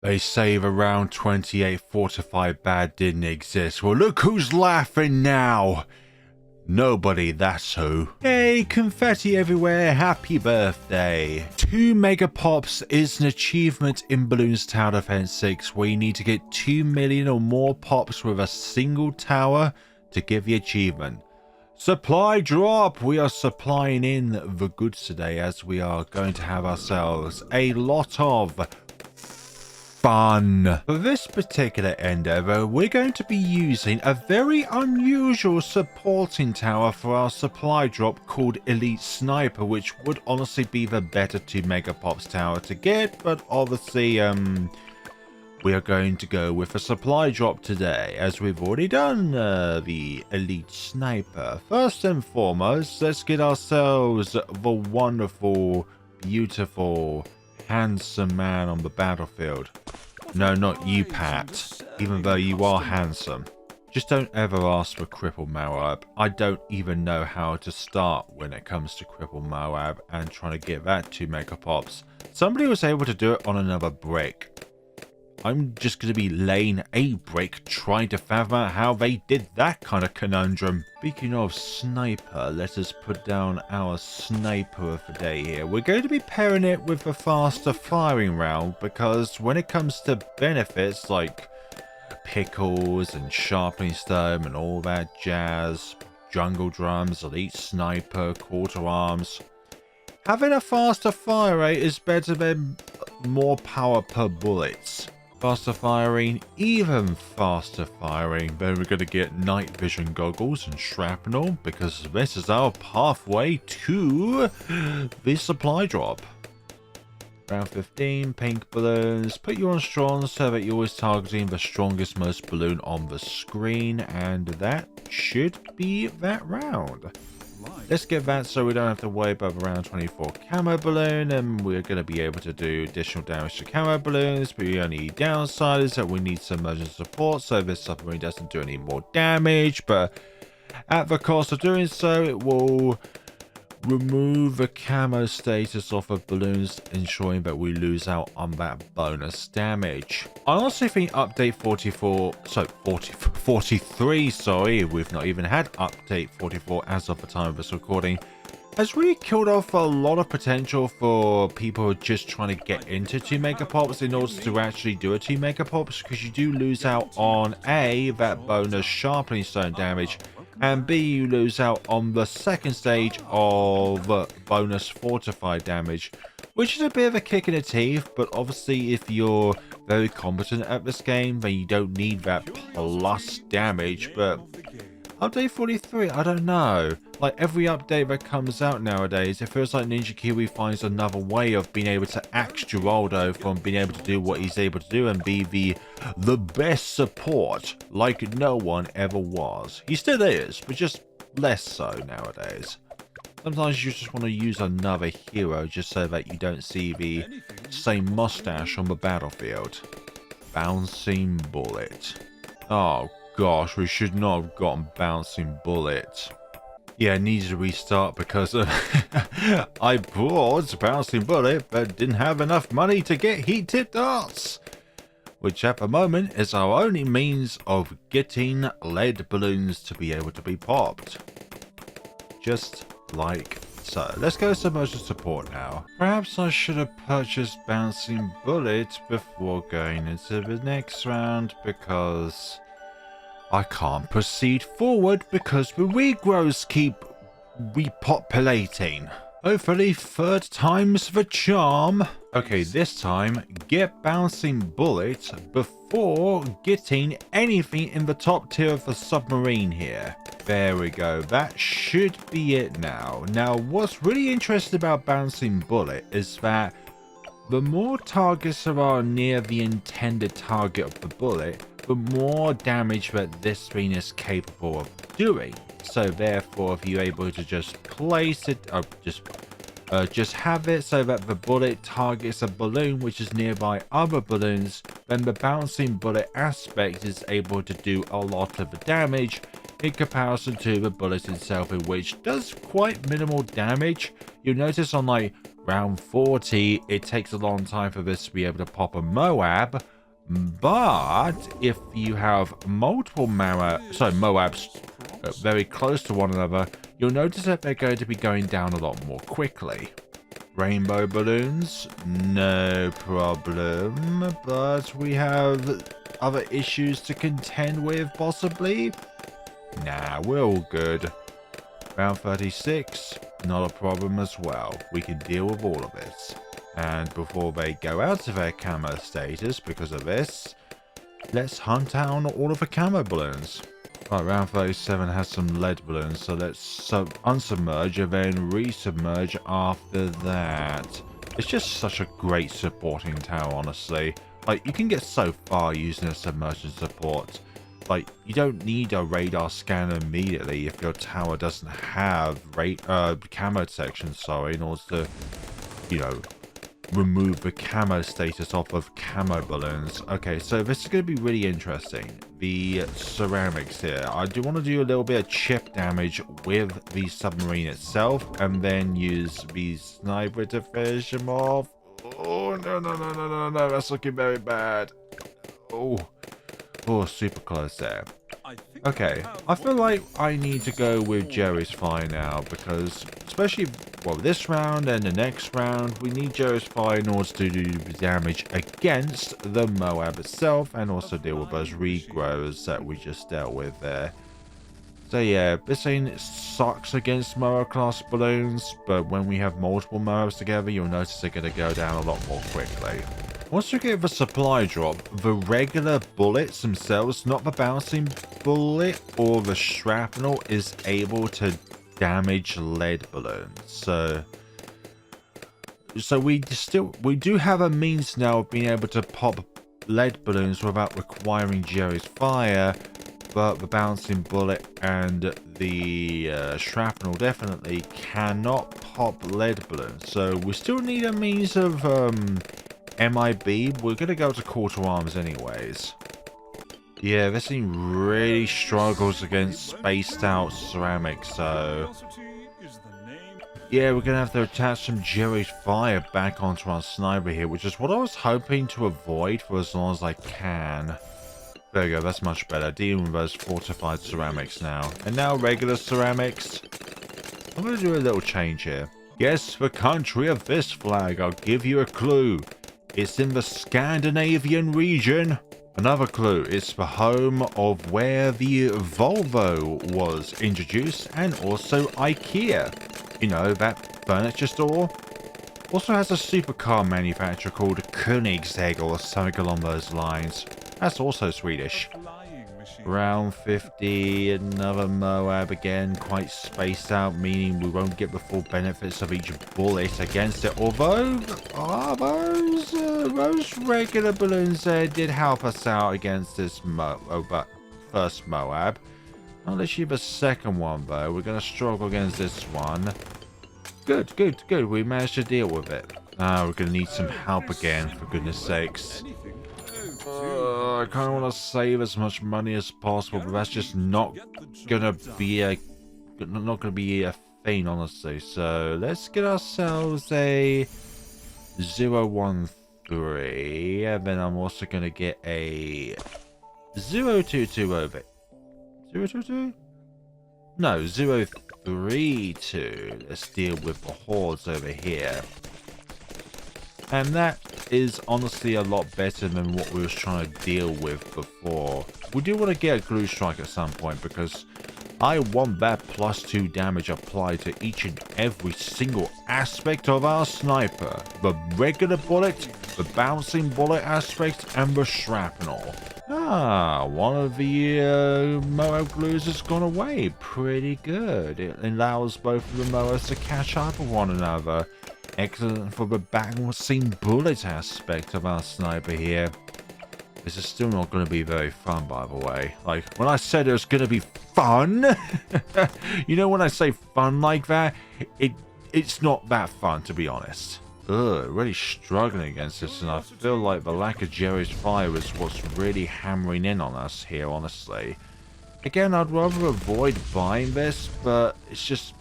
They say around 28 fortified bad didn't exist. Well, look who's laughing now. Nobody, that's who. Yay, confetti everywhere, happy birthday. 2 Megapops is an achievement in Balloons Tower Defense 6 where you need to get 2 million or more pops with a single tower to give the achievement. Supply drop! We are supplying in the goods today as we are going to have ourselves a lot of fun. For this particular endeavor, we're going to be using a very unusual supporting tower for our supply drop called Elite Sniper, which would honestly be the better 2 Megapops tower to get, but obviously, we are going to go with a supply drop today, as we've already done the Elite Sniper. First and foremost, let's get ourselves the wonderful, beautiful, handsome man on the battlefield. No, not you, Pat, even though you are handsome. Just don't ever ask for Cripple Moab. I don't even know how to start when it comes to Cripple Moab and trying to get that 2 Megapops. Somebody was able to do it on another brick. I'm just going to be laying a brick trying to fathom out how they did that kind of conundrum. Speaking of sniper, let us put down our sniper of the day here. We're going to be pairing it with a faster firing round because when it comes to benefits like pickles and sharpening stone and all that jazz, jungle drums, elite sniper, quarter arms, having a faster fire rate is better than more power per bullets. Faster firing, even faster firing. Then we're going to get night vision goggles and shrapnel because this is our pathway to the supply drop. Round 15, pink balloons. Put you on strong so that you're always targeting the strongest, most balloon on the screen, and that should be that round. Let's get that so we don't have to worry about around 24 camo balloon, and we're going to be able to do additional damage to camo balloons. But the only downside is that we need some emergency support so this submarine doesn't do any more damage, but at the cost of doing so, it will remove the camo status off of balloons, ensuring that we lose out on that bonus damage. I honestly think update 43, sorry, we've not even had update 44 as of the time of this recording, has really killed off a lot of potential for people who are just trying to get into 2 Megapops in order to actually do a 2 Megapops, because you do lose out on A, that bonus sharpening stone damage, and B, you lose out on the second stage of bonus fortified damage, which is a bit of a kick in the teeth, but obviously if you're very competent at this game, then you don't need that plus damage. But update 43, I don't know. Like every update that comes out nowadays, it feels like Ninja Kiwi finds another way of being able to axe Geraldo from being able to do what he's able to do and be the best support like no one ever was. He still is, but just less so nowadays. Sometimes you just want to use another hero just so that you don't see the same mustache on the battlefield. Bouncing Bullet. Oh gosh, we should not have gotten Bouncing Bullet. Yeah, it needs to restart because I bought Bouncing Bullet but didn't have enough money to get heat tip darts, which at the moment is our only means of getting lead balloons to be able to be popped. Just like so. Let's go to motion support now. Perhaps I should have purchased Bouncing Bullet before going into the next round because I can't proceed forward because the regrows keep repopulating. Hopefully third time's the charm. Okay, this time get Bouncing Bullet before getting anything in the top tier of the submarine here. There we go, that should be it now. Now what's really interesting about Bouncing Bullet is that the more targets there are near the intended target of the bullet, the more damage that this thing is capable of doing. So therefore, if you're able to just place it, or just have it so that the bullet targets a balloon which is nearby other balloons, then the Bouncing Bullet aspect is able to do a lot of the damage in comparison to the bullet itself, in which does quite minimal damage. You'll notice on like Round 40, it takes a long time for this to be able to pop a Moab. But if you have multiple Moabs very close to one another, you'll notice that they're going to be going down a lot more quickly. Rainbow balloons, no problem, but we have other issues to contend with, possibly? Nah, we're all good. Round 36, not a problem as well. We can deal with all of this. And before they go out of their camo status because of this, let's hunt down all of the camo balloons. Right, round 37 has some lead balloons, so let's unsubmerge and then resubmerge after that. It's just such a great supporting tower, honestly. Like, you can get so far using a submersion support. Like, you don't need a radar scanner immediately if your tower doesn't have camo detection, in order to, you know, remove the camo status off of camo balloons. Okay, so this is going to be really interesting. The ceramics here. I do want to do a little bit of chip damage with the submarine itself, and then use the sniper to finish him off. Oh, no, that's looking very bad. Oh, super close there. Okay, I feel like I need to go with Jerry's Fire now, because especially, well, this round and the next round, we need Jerry's Fire in order to do damage against the Moab itself, and also deal with those regrows that we just dealt with there. So yeah, this thing sucks against Moab class balloons, but when we have multiple Moabs together, you'll notice they're going to go down a lot more quickly. Once you get the supply drop, the regular bullets themselves, not the bouncing bullet or the shrapnel, is able to damage lead balloons. So we do have a means now of being able to pop lead balloons without requiring Jerry's Fire, but the bouncing bullet and the shrapnel definitely cannot pop lead balloons. So we still need a means of MIB. We're gonna go to Quarter Arms anyways. Yeah, this thing really struggles against spaced out ceramics, so yeah, we're gonna have to attach some Jerry's Fire back onto our sniper here, which is what I was hoping to avoid for as long as I can. There we go, that's much better. Dealing with those fortified ceramics now. And now regular ceramics. I'm gonna do a little change here. Guess the country of this flag. I'll give you a clue. It's in the Scandinavian region. Another clue, it's the home of where the Volvo was introduced, and also IKEA. You know, that furniture store. Also has a supercar manufacturer called Koenigsegg or something along those lines. That's also Swedish. Round 50, another Moab again, quite spaced out, meaning we won't get the full benefits of each bullet against it. Although, those regular balloons there did help us out against this first Moab. Not literally the second one though. We're going to struggle against this one. Good. We managed to deal with it. We're going to need some help again, for goodness sakes. I kind of want to save as much money as possible, but that's just not gonna be a thing, honestly. So let's get ourselves a 013, and then I'm also gonna get a 022 over. 022? No, 032. Let's deal with the hordes over here. And that is honestly a lot better than what we was trying to deal with before. We do want to get a glue strike at some point, because I want that +2 damage applied to each and every single aspect of our sniper. The regular bullet, the bouncing bullet aspect, and the shrapnel. One of the Moab glues has gone away. Pretty good. It allows both of the Moabs to catch up with one another. Excellent for the bouncing bullet aspect of our sniper here. This is still not going to be very fun, by the way. Like, when I said it was going to be fun, you know, when I say fun like that, it's not that fun, to be honest. Really struggling against this, and I feel like the lack of Jerry's Fire is what's really hammering in on us here, honestly. Again, I'd rather avoid buying this, but it's just...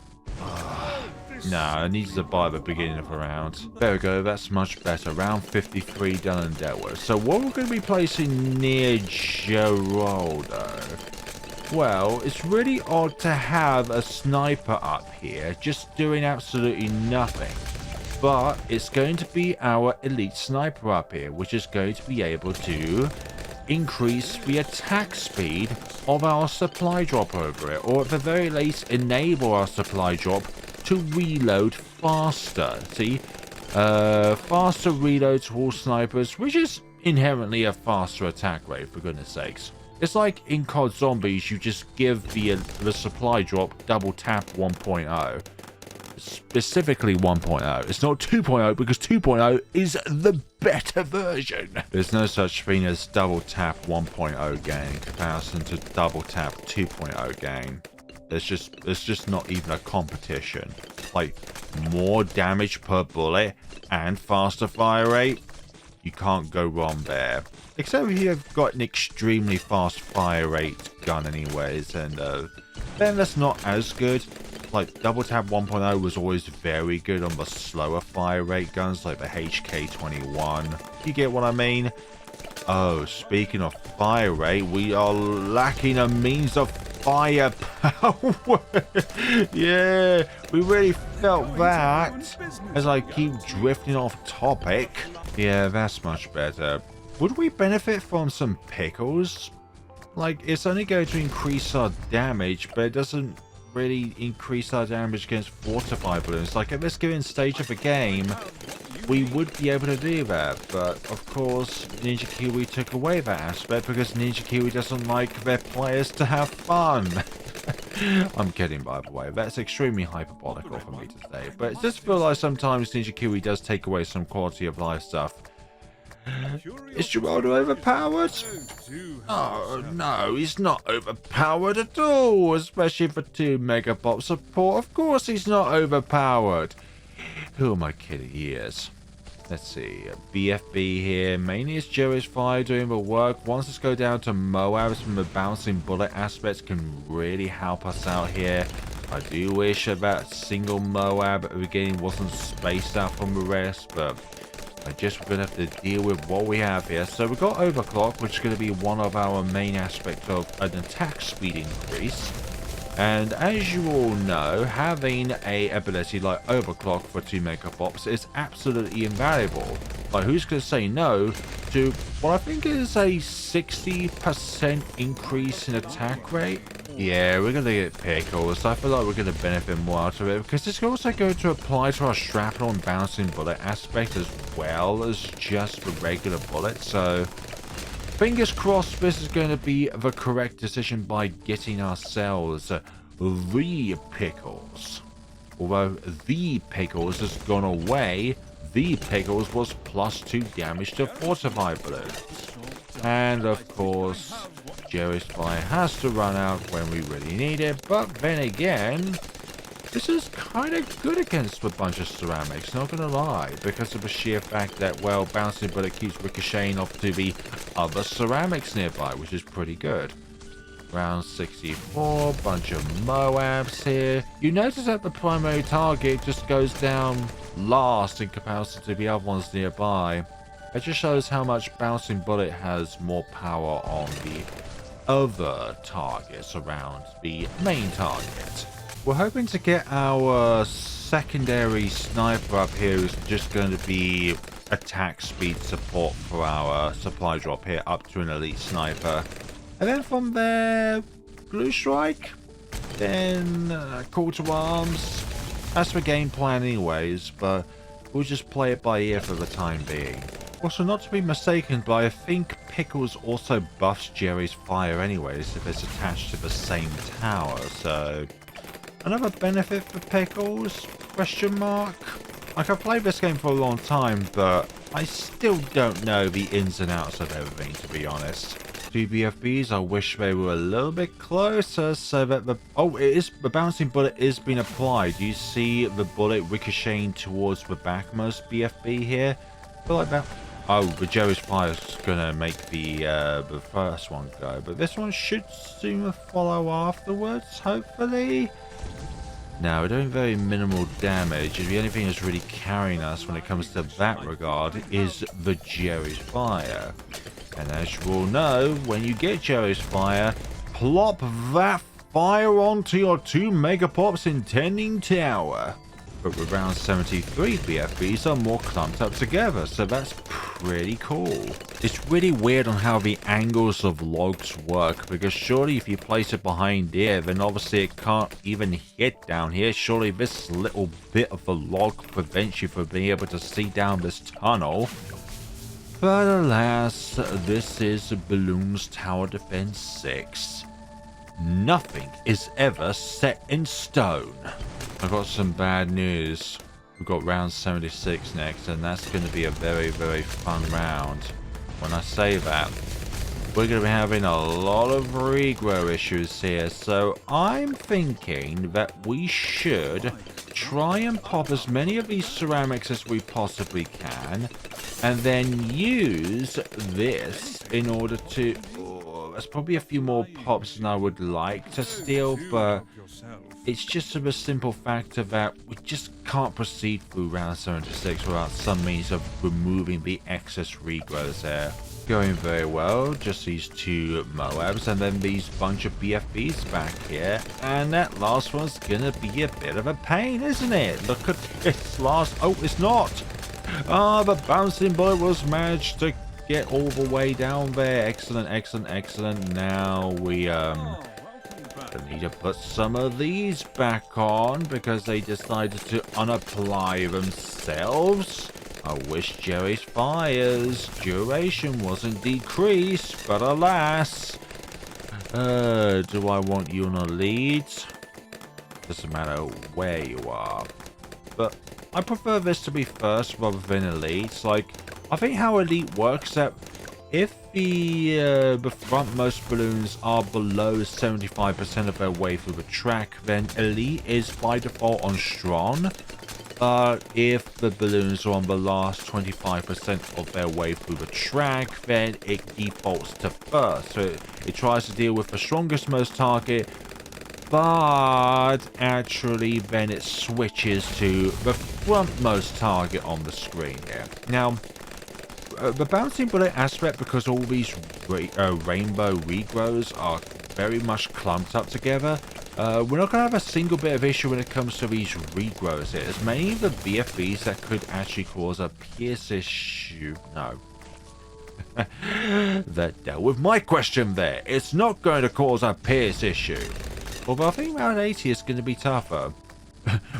No, it needs to buy at the beginning of the round. There we go, that's much better. Round 53 done and dealt with. So what we're going to be placing near Geraldo? Well, it's really odd to have a sniper up here, just doing absolutely nothing. But it's going to be our elite sniper up here, which is going to be able to increase the attack speed of our supply drop over it, or at the very least enable our supply drop to reload faster. See, faster reload to all snipers, which is inherently a faster attack rate, for goodness sakes. It's like in COD Zombies, you just give the supply drop double tap 1.0. Specifically 1.0. It's not 2.0 because 2.0 is the better version. There's no such thing as double tap 1.0 gain in comparison to double tap 2.0 gain. It's just not even a competition. Like, more damage per bullet and faster fire rate, you can't go wrong there. Except if you've got an extremely fast fire rate gun anyways, and then that's not as good. Like, double tap 1.0 was always very good on the slower fire rate guns like the HK21. You get what I mean? Oh, speaking of fire rate, we are lacking a means of firepower. Yeah, we really felt that. As I keep drifting off topic. Yeah, that's much better. Would we benefit from some pickles? Like, it's only going to increase our damage, but it doesn't really increase our damage against fortified balloons. Like, at this given stage of the game, we would be able to do that, but of course Ninja Kiwi took away that aspect because Ninja Kiwi doesn't like their players to have fun. I'm kidding, by the way. That's extremely hyperbolical for me to say, but it just feels like sometimes Ninja Kiwi does take away some quality of life stuff. Is Geraldo overpowered? Oh no, he's not overpowered at all, especially for 2 Megapops support. Of course he's not overpowered. Who am I kidding? He is. Let's see, BFB here. Mainly it's Jerry's fire doing the work. Once let's go down to Moabs from the bouncing bullet aspects can really help us out here. I do wish that single Moab at the beginning wasn't spaced out from the rest, but I just gonna have to deal with what we have here. So we've got overclock, which is going to be one of our main aspects of an attack speed increase. And as you all know, having a ability like overclock for 2 Megapops is absolutely invaluable. Like, who's going to say no to what I think is a 60% increase in attack rate? Yeah, we're going to get pickles. I feel like we're going to benefit more out of it because it's also going to apply to our shrapnel and bouncing bullet aspect as well as just the regular bullet. So fingers crossed this is going to be the correct decision by getting ourselves the pickles. Although the pickles has gone away, the pickles was +2 damage to fortified balloons. And of course, Jerry's fire has to run out when we really need it, but then again, this is kind of good against a bunch of ceramics, not gonna lie, because of the sheer fact that, well, bouncing bullet keeps ricocheting off to the other ceramics nearby, which is pretty good. Round 64, bunch of Moabs here. You notice that the primary target just goes down last in comparison to the other ones nearby. It just shows how much bouncing bullet has more power on the other targets around the main target. We're hoping to get our secondary sniper up here, who's just going to be attack speed support for our supply drop here, up to an elite sniper. And then from there, blue strike, then call to arms. That's the game plan anyways, but we'll just play it by ear for the time being. Also, not to be mistaken, but I think Pickles also buffs Jerry's fire anyways if it's attached to the same tower, so another benefit for Pickles? Question mark? Like, I've played this game for a long time, but I still don't know the ins and outs of everything, to be honest. 2 BFBs, I wish they were a little bit closer so that the... Oh, it is, the bouncing bullet is being applied. You see the bullet ricocheting towards the backmost BFB here? I feel like that... Oh, the Jerry's fire is gonna make the first one go, but this one should soon follow afterwards, hopefully. Now, we're doing very minimal damage. The only thing that's really carrying us when it comes to that regard is the Jerry's Fire. And as you all know, when you get Jerry's Fire, plop that fire onto your 2 Megapops intending tower. But with round 73, BFBs are more clumped up together, so that's pretty cool. It's really weird on how the angles of logs work, because surely if you place it behind here, then obviously it can't even hit down here. Surely this little bit of the log prevents you from being able to see down this tunnel. But alas, this is Balloons Tower Defense 6. Nothing is ever set in stone. I've got some bad news. We've got round 76 next, and that's going to be a very, very fun round. When I say that, we're going to be having a lot of regrow issues here, so I'm thinking that we should try and pop as many of these ceramics as we possibly can, and then use this in order to... there's probably a few more pops than I would like to steal, but it's just a simple factor that we just can't proceed through round 76 without some means of removing the excess regrowth there. Going very well, just these 2 Moabs and then these bunch of BFBs back here, and that last one's gonna be a bit of a pain, isn't it? Look at this last... oh, it's not! Ah, the bouncing bullet was managed to get all the way down there. Excellent, excellent, excellent. Now we need to put some of these back on because they decided to unapply themselves. I wish Jerry's Fire's duration wasn't decreased, but alas. Do I want you on a lead? Doesn't matter where you are. But I prefer this to be first rather than elite. Like, I think how elite works that if the frontmost balloons are below 75% of their way through the track, then elite is by default on strong. But if the balloons are on the last 25% of their way through the track, then it defaults to first. So it tries to deal with the strongest most target, but actually then it switches to the frontmost target on the screen here. Now, the bouncing bullet aspect, because all these rainbow regrows are very much clumped up together, we're not going to have a single bit of issue when it comes to these regrows here. There's many of the BFBs that could actually cause a pierce issue. No. That dealt with my question there. It's not going to cause a pierce issue. Although I think round 80 is going to be tougher.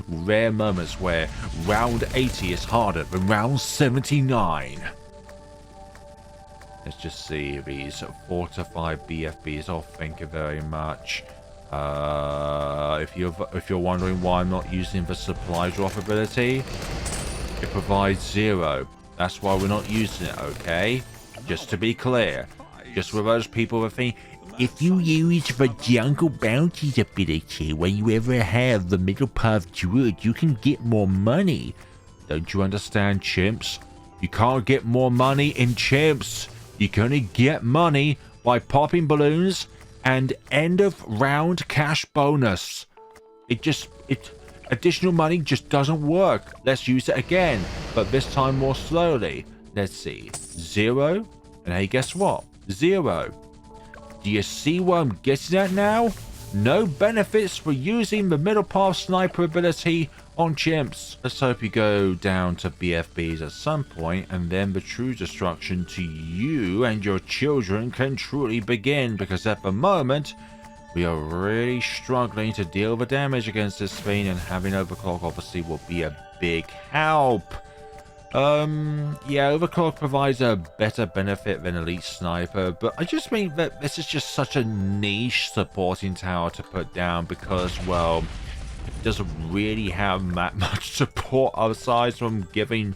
Rare moments where round 80 is harder than round 79. Let's just see these 4 to 5 BFBs. Oh, thank you very much. If you're wondering why I'm not using the supply drop ability, it provides 0. That's why we're not using it, okay? Just to be clear. Just for those people that think, if you use the jungle bounties ability when you ever have the middle path druid, you can get more money. Don't you understand, chimps? You can't get more money in chimps. You can only get money by popping balloons and end of round cash bonus. Additional money just doesn't work. Let's use it again, but this time more slowly. Let's see. 0. And hey, guess what? 0. Do you see what I'm getting at now? No benefits for using the middle path sniper ability on chimps. Let's hope you go down to BFBs at some point, and then the true destruction to you and your children can truly begin, because at the moment we are really struggling to deal the damage against this thing, and having overclock obviously will be a big help. Yeah, overclock provides a better benefit than elite sniper, but I just think that this is just such a niche supporting tower to put down, because, well, it doesn't really have that much support aside from giving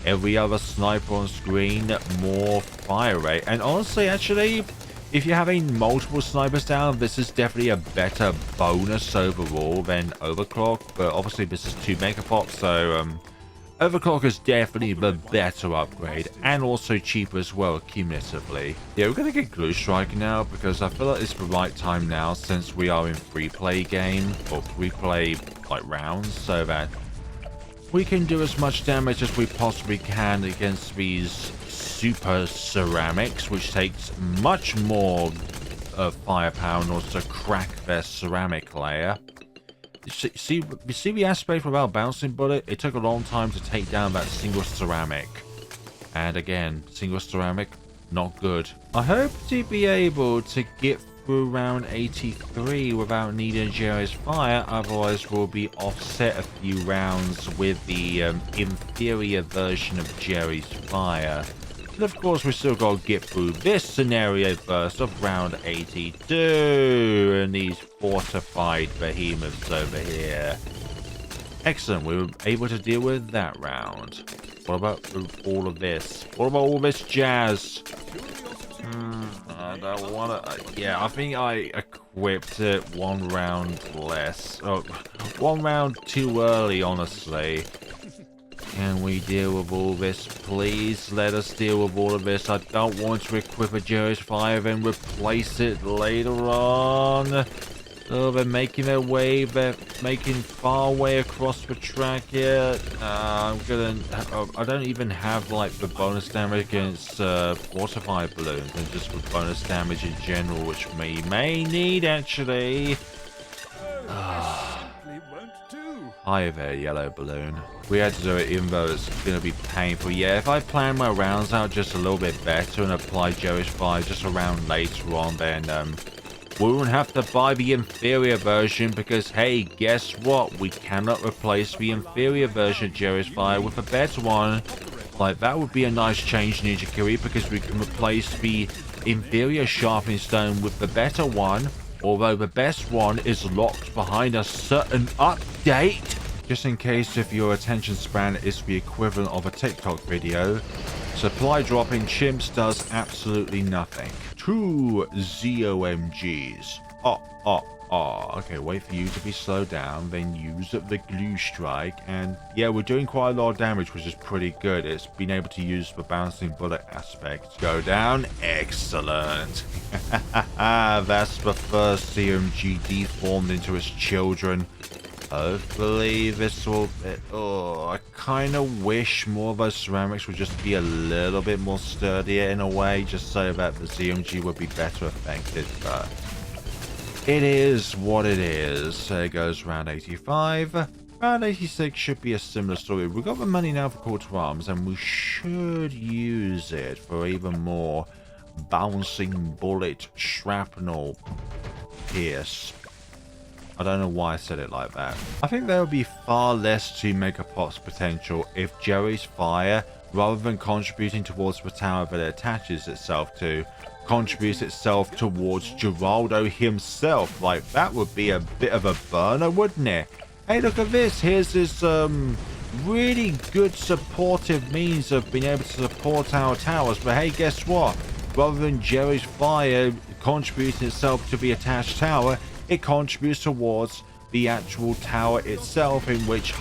every other sniper on screen more fire rate. And honestly, actually, if you're having multiple snipers down, this is definitely a better bonus overall than overclock. But obviously this is 2 Megapops, so Overclock is definitely the better upgrade, and also cheaper as well, cumulatively. Yeah, we're going to get Glue Strike now, because I feel like it's the right time now, since we are in free play game, or free play, like, rounds, so that we can do as much damage as we possibly can against these super ceramics, which takes much more firepower in order to crack their ceramic layer. You see the aspect with our bouncing bullet? It took a long time to take down that single ceramic. And again, single ceramic, not good. I hope to be able to get through round 83 without needing Jerry's fire, otherwise we'll be offset a few rounds with the inferior version of Jerry's fire. And of course, we still got to get through this scenario first of round 82 and these fortified behemoths over here. Excellent, we were able to deal with that round. What about all of this? What about all this jazz? I don't want to... Yeah, I think I equipped it one round less. Oh, one round too early, honestly. Can we deal with all this, please? Let us deal with all of this. I don't want to equip a Jerry's fire and replace it later on. Oh, they're making their way. They're making far way across the track here. I don't even have, like, the bonus damage against fortified balloons. And just the bonus damage in general, which we may need, actually. Hi there, yellow balloon. We had to do it even though it's going to be painful. Yeah, if I plan my rounds out just a little bit better and apply Jerry's fire just a round later on, then we won't have to buy the inferior version because, hey, guess what? We cannot replace the inferior version of Jerry's fire with a better one. Like, that would be a nice change, Ninja Kiwi, because we can replace the inferior sharpening stone with the better one. Although the best one is locked behind a certain update. Just in case if your attention span is the equivalent of a TikTok video, supply drop in CHIMPS does absolutely nothing. 2 ZOMGs. Okay, wait for you to be slowed down, then use the glue strike, and yeah, we're doing quite a lot of damage, which is pretty good. It's been able to use the bouncing bullet aspect. Go down, excellent. That's the first CMG deformed into its children. Hopefully this will... I kind of wish more of those ceramics would just be a little bit more sturdier in a way, just so that the CMG would be better affected, but... it is what it is. There goes round 85. Round 86 should be a similar story. We've got the money now for Call to Arms, and we should use it for even more bouncing bullet shrapnel pierce. I don't know why I said it like that. I think there would be far less to Megapops potential if Jerry's fire, rather than contributing towards the tower that it attaches itself to, contributes itself towards Geraldo himself. Like, that would be a bit of a burner, wouldn't it? Hey, look at this. Here's this really good supportive means of being able to support our towers. But hey, guess what? Rather than Jerry's fire contributing itself to the attached tower, it contributes towards the actual tower itself, in which,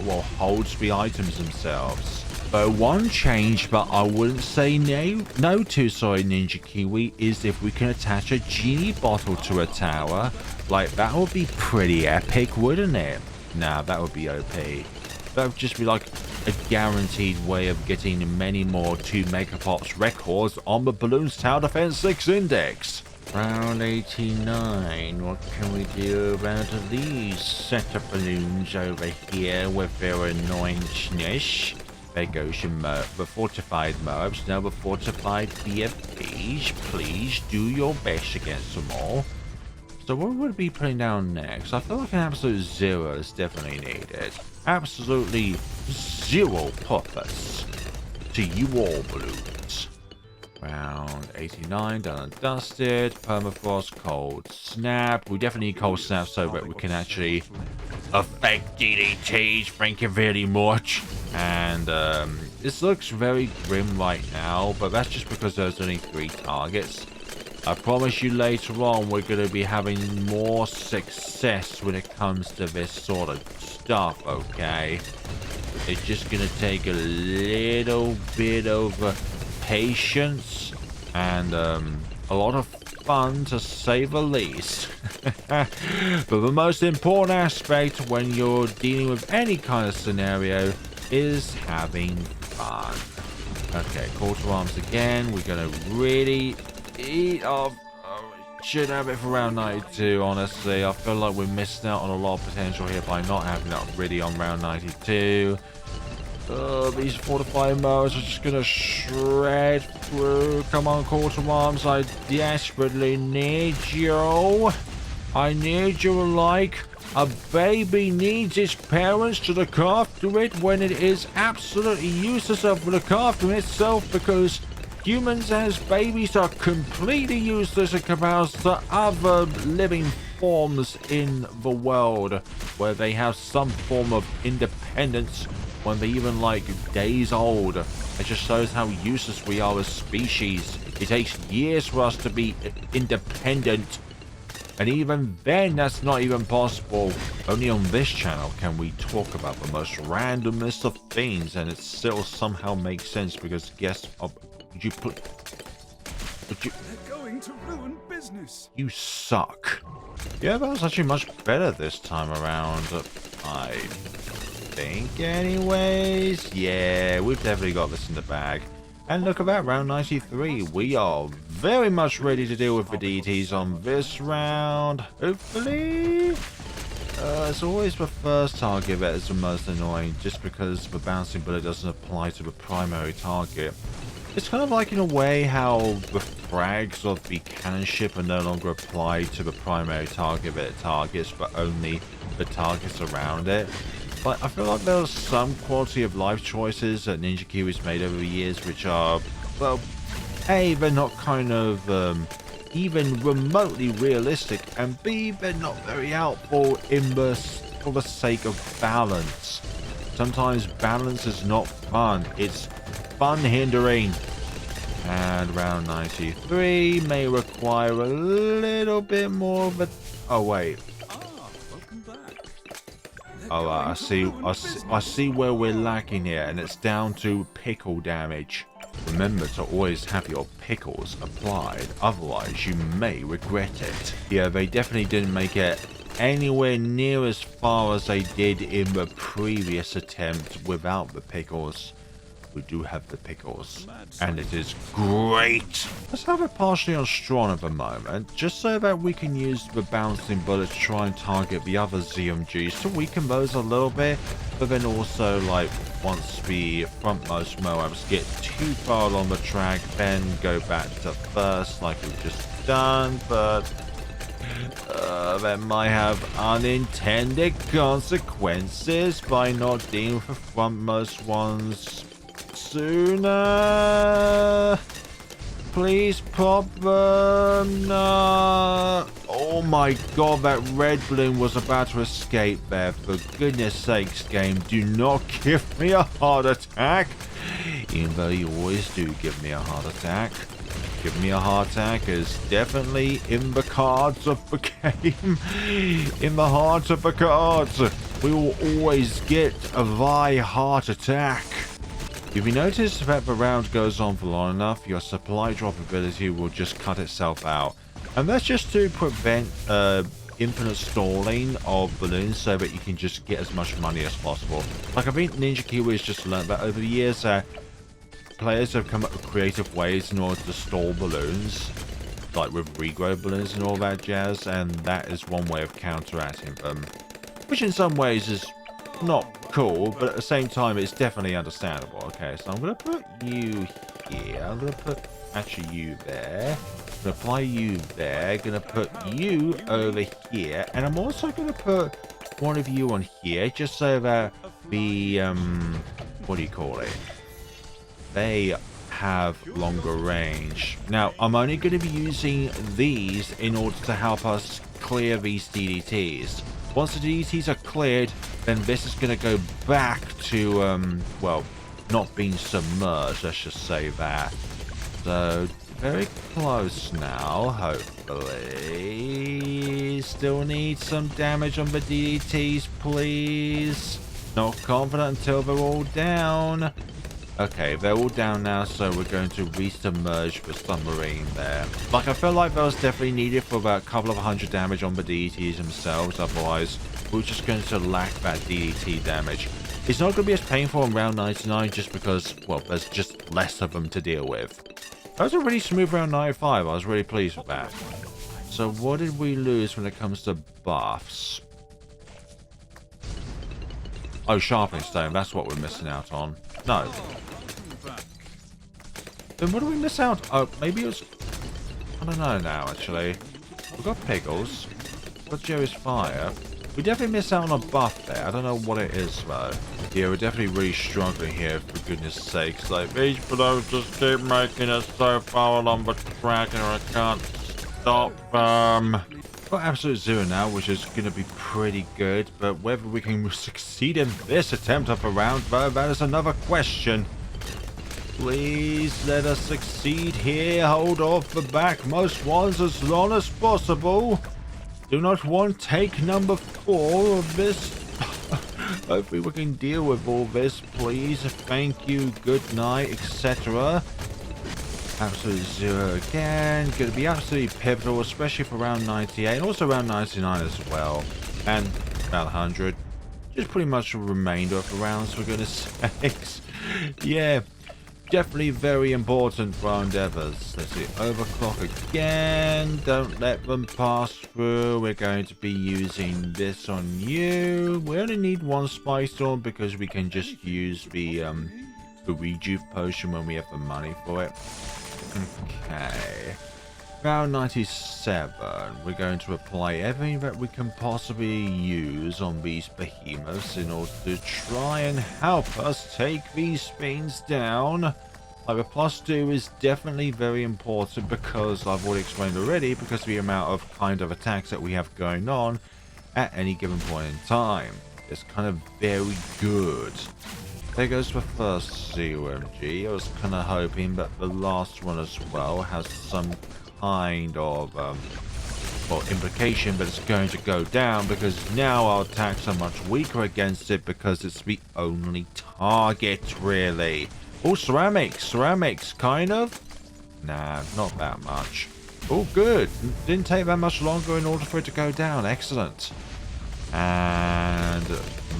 well, holds the items themselves. But one change that I wouldn't say no to, sorry, Ninja Kiwi, is if we can attach a genie bottle to a tower. Like, that would be pretty epic, wouldn't it? Nah, that would be OP. That would just be like a guaranteed way of getting many more 2 Megapops records on the Balloons Tower Defense 6 Index. Round 89. What can we do about these set of balloons over here with their annoyingness? There goes your the fortified mobs. Now the fortified BFBs. Please do your best against them all. So what would we be putting down next? I feel like an absolute 0 is definitely needed. Absolutely 0 purpose to you all, balloons. Round 89, done and dusted. Permafrost, cold snap. We definitely need cold snap so that we can actually affect DDTs. Thank you very much. And this looks very grim right now, but that's just because there's only 3 targets. I promise you later on we're going to be having more success when it comes to this sort of stuff, okay? It's just gonna take a little bit of patience and a lot of fun, to say the least. But the most important aspect when you're dealing with any kind of scenario is having fun. Okay, call to arms again. We're gonna really eat off. Should have it for round 92, honestly. I feel like we're missing out on a lot of potential here by not having that ready on round 92. These fortified modes are just gonna shred through. Come on, call to arms. I desperately need you. I need you like a baby needs its parents to look after it when it is absolutely useless to look after itself, because humans as babies are completely useless in comparison to other living forms in the world, where they have some form of independence when they're even like days old. It just shows how useless we are as species. It takes years for us to be independent, and even then that's not even possible. Only on this channel can we talk about the most randomest of things and it still somehow makes sense, because guess would you They're going to ruin business. You suck. Yeah, that was actually much better this time around, I think, anyways. Yeah, we've definitely got this in the bag. And look at that, round 93. We are very much ready to deal with the DTs on this round, hopefully. It's always the first target that is the most annoying, just because the bouncing bullet doesn't apply to the primary target. It's kind of like, in a way, how the frags of the cannon ship are no longer applied to the primary target that it targets, but only the targets around it. But I feel like there's some quality of life choices that Ninja Kiwi's made over the years which are, well, A, they're not kind of even remotely realistic, and B, they're not very helpful for the sake of balance. Sometimes balance is not fun, it's fun hindering. And round 93 may require a little bit more of a... Oh wait. Welcome back. Oh, I see where we're lacking here, and it's down to pickle damage. Remember to always have your pickles applied, otherwise you may regret it. Yeah, they definitely didn't make it anywhere near as far as they did in the previous attempt without the pickles. We do have the pickles, and it is great. Let's have it partially on strong at the moment, just so that we can use the bouncing bullet to try and target the other ZMGs to weaken those a little bit, but then also, like, once the frontmost Moabs get too far along the track, then go back to first like we've just done, but that might have unintended consequences by not dealing with the frontmost ones sooner. Please pop them. No. Oh my god, that red balloon was about to escape there. For goodness sakes, game, do not give me a heart attack. Even though you always do give me a heart attack. Give me a heart attack is definitely in the cards of the game. In the heart of the cards. We will always get a heart attack. If you notice that the round goes on for long enough, your supply drop ability will just cut itself out. And that's just to prevent infinite stalling of balloons so that you can just get as much money as possible. Like, I think Ninja Kiwi has just learned that over the years that players have come up with creative ways in order to stall balloons, like with regrow balloons and all that jazz, and that is one way of counteracting them. Which in some ways is not cool, but at the same time it's definitely understandable. Okay, so I'm going to put you here. I'm going to put actually you there. I'm going to apply you there. Going to put you over here. And I'm also going to put one of you on here, just so that the, what do you call it? They have longer range. Now, I'm only going to be using these in order to help us clear these DDTs. Once the DDTs are cleared, then this is going to go back to, well, not being submerged, let's just say that. So, very close now, hopefully. Still need some damage on the DDTs, please. Not confident until they're all down. Okay, they're all down now, so we're going to re-submerge the submarine there. Like, I feel like that was definitely needed for about a couple of 100 damage on the DDTs themselves, otherwise we're just going to lack that DDT damage. It's not going to be as painful in round 99 just because, well, there's just less of them to deal with. That was a really smooth round 95, I was really pleased with that. So what did we lose when it comes to buffs? Oh, sharpening stone, that's what we're missing out on. No. Then what do we miss out? Oh, maybe it was... I don't know now, actually. We've got Piggles. We've got Jerry's Fire. We definitely miss out on a buff there. I don't know what it is, though. Yeah, we're definitely really struggling here, for goodness sakes. Like, these blows just keep making us so far along the track, and I can't stop them. Got absolute zero now, which is going to be pretty good, but whether we can succeed in this attempt of a round, though, that is another question. Please let us succeed here. Hold off the backmost ones as long as possible. Do not want take number 4 of this. Hopefully we can deal with all this, please. Thank you, good night, etc. Absolute zero again. Going to be absolutely pivotal, especially for round 98 and also round 99 as well. And round 100. Just pretty much the remainder of the rounds, for goodness sakes. Yeah, definitely very important for our endeavors. Let's see, overclock again. Don't let them pass through. We're going to be using this on you. We only need 1 Spice Storm because we can just use the rejuve potion when we have the money for it. Okay. Round 97. We're going to apply everything that we can possibly use on these behemoths in order to try and help us take these things down. Like, the +2 is definitely very important because I've already explained already, because of the amount of kind of attacks that we have going on at any given point in time. It's kind of very good. There goes the first COMG. I was kind of hoping that the last one as well has some kind of well, implication that it's going to go down, because now our attacks are much weaker against it because it's the only target, really. Oh, ceramics, kind of. Nah, not that much. Oh, good. Didn't take that much longer in order for it to go down. Excellent. And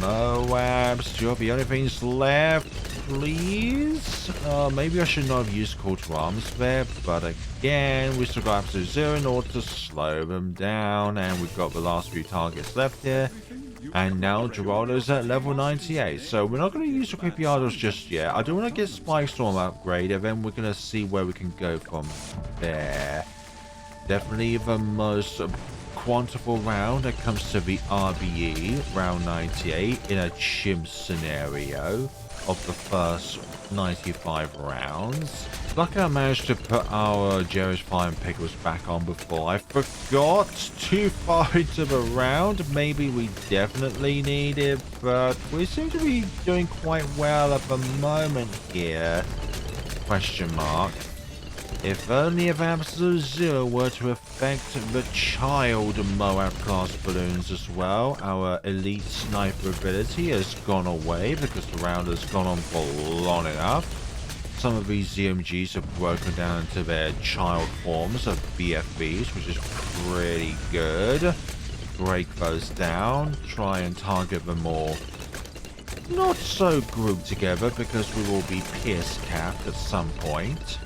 Moabs, you're the only things left, please. Maybe I should not have used call to arms there, but again, we still got absolute zero in order to slow them down, and we've got the last few targets left here. And now Geraldo's at level 98, so we're not going to use the Creepy Idols just yet. I do want to get Spike Storm upgraded, then we're going to see where we can go from there. Definitely the most quantifiable round that comes to the RBE, round 98, in a CHIMPS scenario of the first 95 rounds. Luckily I managed to put our Jerry's Fire and Pickles back on before I forgot too far into the round. Maybe we definitely need it, but we seem to be doing quite well at the moment here. Question mark. If only if Absolute Zero were to affect the child Moab class balloons as well. Our elite sniper ability has gone away because the round has gone on for long enough. Some of these ZMGs have broken down into their child forms of BFBs, which is pretty good. Break those down, try and target them all. Not so grouped together because we will be pierce capped at some point.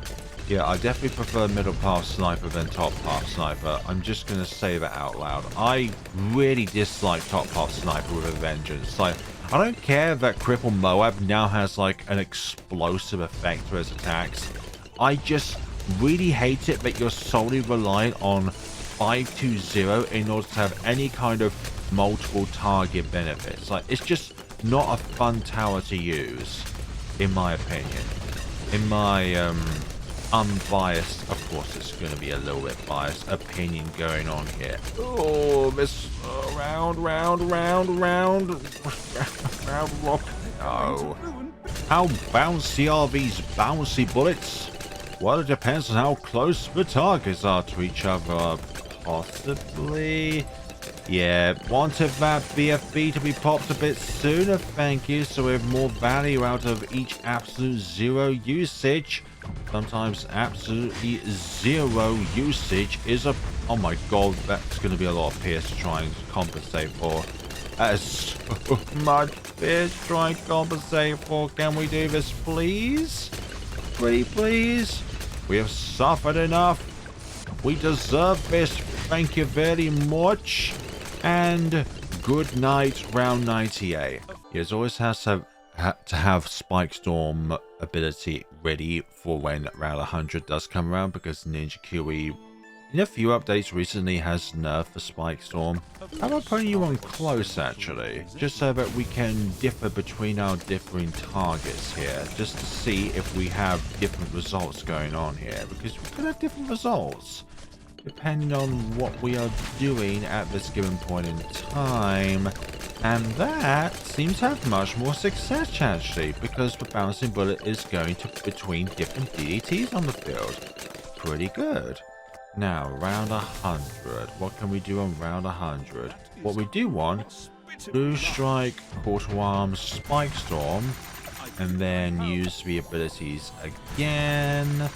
Yeah, I definitely prefer middle path sniper than top path sniper. I'm just going to say that out loud. I really dislike top path sniper with a vengeance. Like, I don't care that Cripple Moab now has like an explosive effect to his attacks. I just really hate it that you're solely reliant on 520 in order to have any kind of multiple target benefits. Like, it's just not a fun tower to use, in my opinion. In my unbiased, of course it's going to be a little bit biased opinion going on here. Oh, this round. No. How bouncy are these bouncy bullets? Well, it depends on how close the targets are to each other. Possibly. Yeah, wanted that BFB to be popped a bit sooner, thank you, so we have more value out of each absolute zero usage. Sometimes absolutely zero usage is a... Oh my god, that's going to be a lot of Pierce to try and compensate for. That is so much Pierce to try and compensate for. Can we do this, please? Pretty please? We have suffered enough. We deserve this. Thank you very much. And good night, round 98. It always has to have Spike Storm ability ready for when round 100 does come around, because Ninja Kiwi in a few updates recently has nerfed the Spike Storm. How about putting you on close actually, just so that we can differ between our differing targets here, just to see if we have different results going on here, because we could have different results depending on what we are doing at this given point in time. And that seems to have much more success actually, because the bouncing bullet is going to between different DDTs on the field. Pretty good. Now, round 100. What can we do on round 100? What we do want, Blue Strike, Call to Arms, Spike Storm, and then use the abilities again.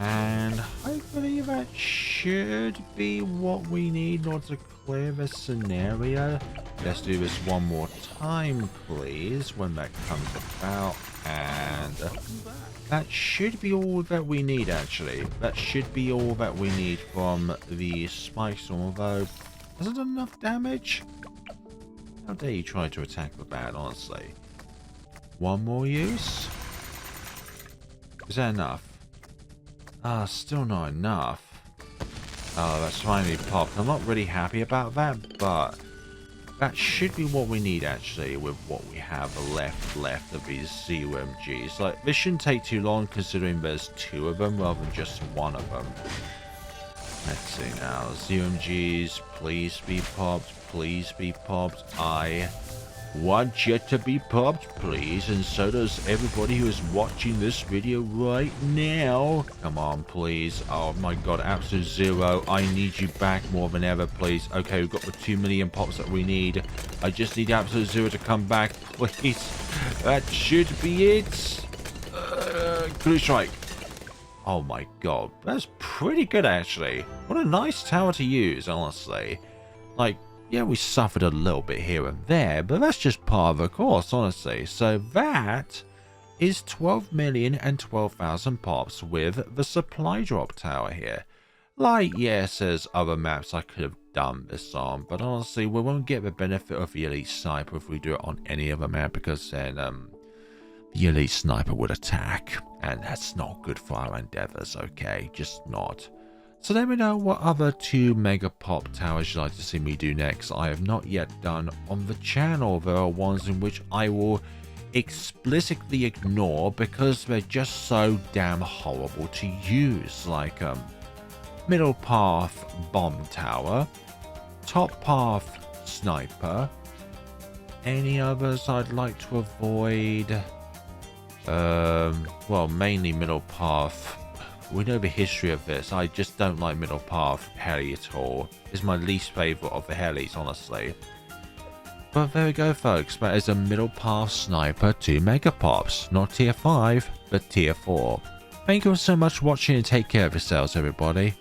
And hopefully that should be what we need in order to clear the scenario. Let's do this one more time, please, when that comes about. And that should be all that we need, actually. That should be all that we need from the Spike Storm, although hasn't done enough damage. How dare you try to attack with that, honestly. One more use? Is that enough? Ah, still not enough. Oh, that's finally popped. I'm not really happy about that, but that should be what we need actually with what we have left of these ZUMGs. Like, this shouldn't take too long considering there's two of them rather than just one of them. Let's see now. ZUMGs, please be popped. Please be popped. I want you to be popped, please, and so does everybody who is watching this video right now. Come on, please. Oh my god, absolute zero. I need you back more than ever, please. Okay, we've got the 2 million pops that we need. I just need absolute zero to come back, please. That should be it. Blue Strike. Oh my god, that's pretty good actually. What a nice tower to use, honestly. Like, yeah, we suffered a little bit here and there, but that's just part of the course, honestly. So that is 12 million and 12,000 pops with the supply drop tower here. Like, yes, there's other maps I could have done this on, but honestly, we won't get the benefit of the Elite Sniper if we do it on any other map, because then the Elite Sniper would attack, and that's not good for our endeavors, okay? Just not. So let me know what other 2 Megapop towers you'd like to see me do next. I have not yet done on the channel. There are ones in which I will explicitly ignore because they're just so damn horrible to use. Like Middle Path Bomb Tower, Top Path Sniper. Any others I'd like to avoid? Well, mainly Middle Path. We know the history of this. I just don't like Middle Path Heli at all. It's my least favourite of the Helis, honestly. But there we go, folks. That is a Middle Path Sniper 2 Megapops. Not tier 5, but tier 4. Thank you all so much for watching and take care of yourselves, everybody.